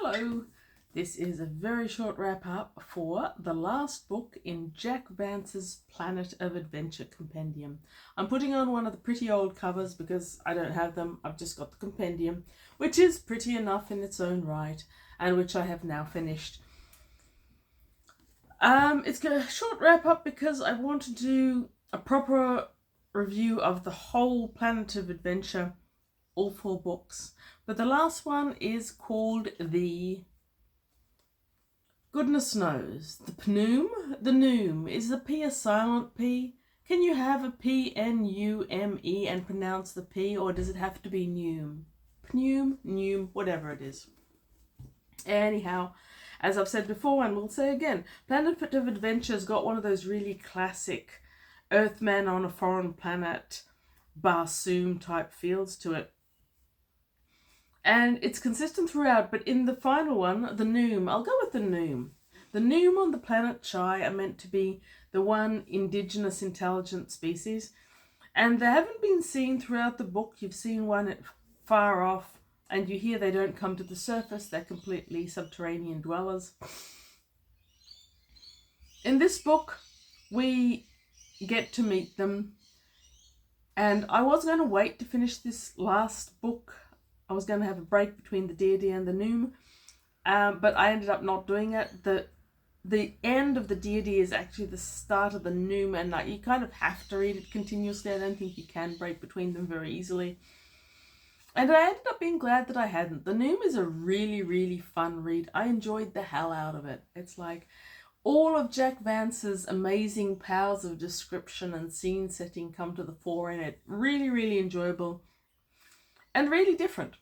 Hello, this is a very short wrap up for the last book in Jack Vance's Planet of Adventure compendium. I'm putting on one of the pretty old covers because I don't have them. I've just got the compendium, which is pretty enough in its own right and which I have now finished. It's a short wrap up because I want to do a proper review of the whole Planet of Adventure, all 4 books. But the last one is called the, goodness knows, the Pnume. The Pnume. Is the P a silent P? Can you have a P-N-U-M-E and pronounce the P, or does it have to be Pnume? Pnume, Pnume, whatever it is. Anyhow, as I've said before and will say again, Planet of Adventure's got one of those really classic Earthman on a foreign planet, Barsoom type feels to it. And it's consistent throughout, but in the final one, the Pnume, I'll go with the Pnume. The Pnume on the planet Chai are meant to be the one indigenous intelligent species, and they haven't been seen throughout the book. You've seen one far off, and you hear they don't come to the surface. They're completely subterranean dwellers. In this book, we get to meet them, and I was going to wait to finish this last book. I was going to have a break between the Deity and the Pnume, but I ended up not doing it. The end of the Deity is actually the start of the Pnume, and you kind of have to read it continuously. I don't think you can break between them very easily. And I ended up being glad that I hadn't. The Pnume is a really, really fun read. I enjoyed the hell out of it. It's like all of Jack Vance's amazing powers of description and scene setting come to the fore in it. Really, really enjoyable. And really different.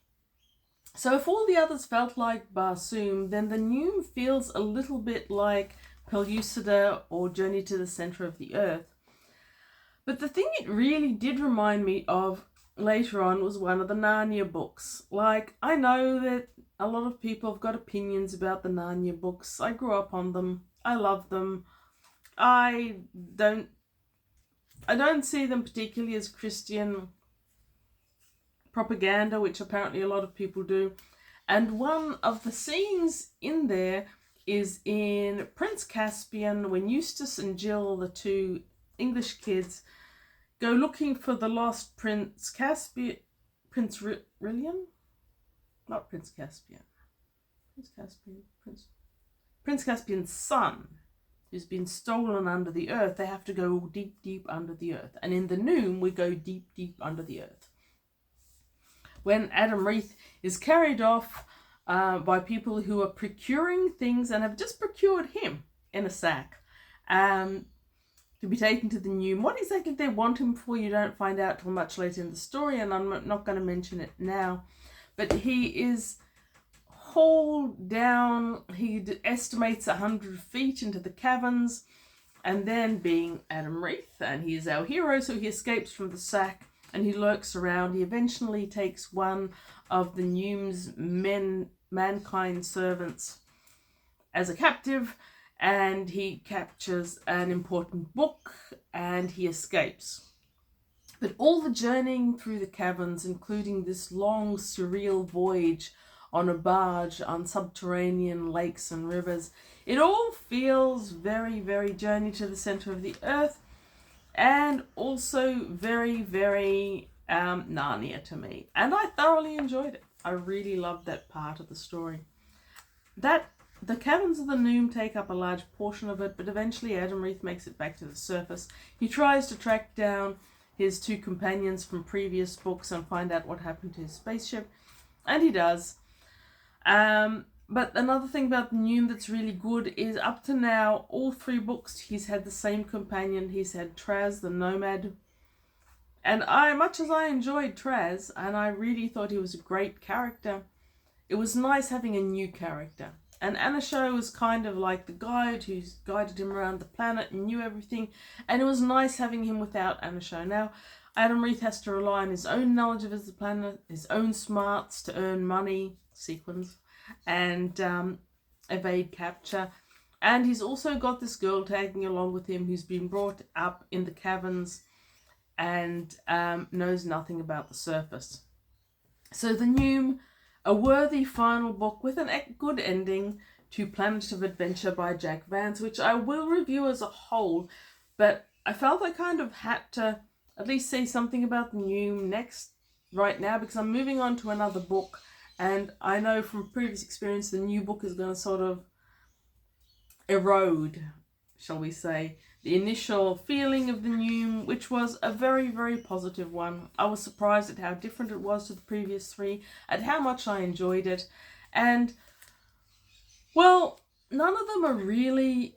So if all the others felt like Barsoom, then the Pnume feels a little bit like Pellucida or Journey to the Center of the Earth. But the thing it really did remind me of later on was one of the Narnia books. Like, I know that a lot of people have got opinions about the Narnia books. I grew up on them. I love them. I don't see them particularly as Christian propaganda, which apparently a lot of people do. And one of the scenes in there is in Prince Caspian, when Eustace and Jill, the 2 English kids, go looking for the lost Prince Caspian. Prince Rillian? Not Prince Caspian. Prince Caspian's son, who's been stolen under the earth. They have to go deep, deep under the earth. And in the Pnume, we go deep, deep under the earth. When Adam Reith is carried off by people who are procuring things and have just procured him in a sack to be taken to the Pnume. What exactly they want him for, you don't find out till much later in the story, and I'm not going to mention it now. But he is hauled down, he estimates 100 feet into the caverns, and then, being Adam Reith, and he is our hero, so he escapes from the sack. And he lurks around. He eventually takes one of the Pnume's mankind servants as a captive, and he captures an important book, and he escapes. But all the journeying through the caverns, including this long, surreal voyage on a barge on subterranean lakes and rivers, it all feels very, very Journey to the Center of the Earth. And also very, very Narnia to me. And I thoroughly enjoyed it. I really loved that part of the story. The caverns of the Pnume take up a large portion of it, but eventually Adam Reith makes it back to the surface. He tries to track down his 2 companions from previous books and find out what happened to his spaceship. And he does. But another thing about the Pnume that's really good is up to now, all 3 books, he's had the same companion. He's had Traz, the nomad. And much as I enjoyed Traz, and I really thought he was a great character, it was nice having a new character. And Anasho was kind of like the guide who's guided him around the planet and knew everything. And it was nice having him without Anasho. Now, Adam Reith has to rely on his own knowledge of the planet, his own smarts to earn money, sequins, and evade capture. And he's also got this girl tagging along with him who's been brought up in the caverns and knows nothing about the surface. So the Pnume a worthy final book with a good ending to Planet of Adventure by Jack Vance, which I will review as a whole, but I felt I kind of had to at least say something about the Pnume right now, because I'm moving on to another book, and I know from previous experience the new book is going to sort of erode, shall we say, the initial feeling of the Pnume, which was a very, very positive one. I was surprised at how different it was to the previous three, at how much I enjoyed it, and, well, none of them are really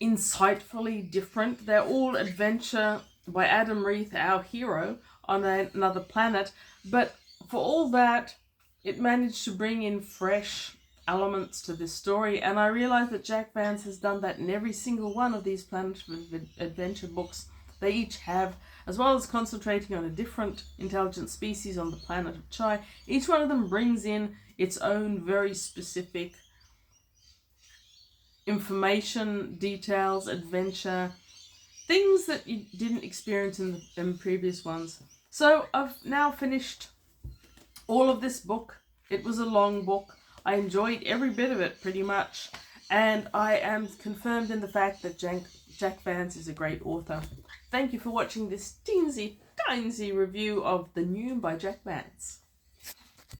insightfully different. They're all adventure by Adam Reith, our hero, on another planet, but for all that, it managed to bring in fresh elements to this story, and I realized that Jack Vance has done that in every single one of these Planet of Adventure books. They each have, as well as concentrating on a different intelligent species on the planet of Chai, each one of them brings in its own very specific information, details, adventure, things that you didn't experience in the previous ones. So I've now finished all of this book. It was a long book. I enjoyed every bit of it pretty much, and I am confirmed in the fact that Jack Vance is a great author. Thank you for watching this teensy tiny review of The Pnume by Jack Vance.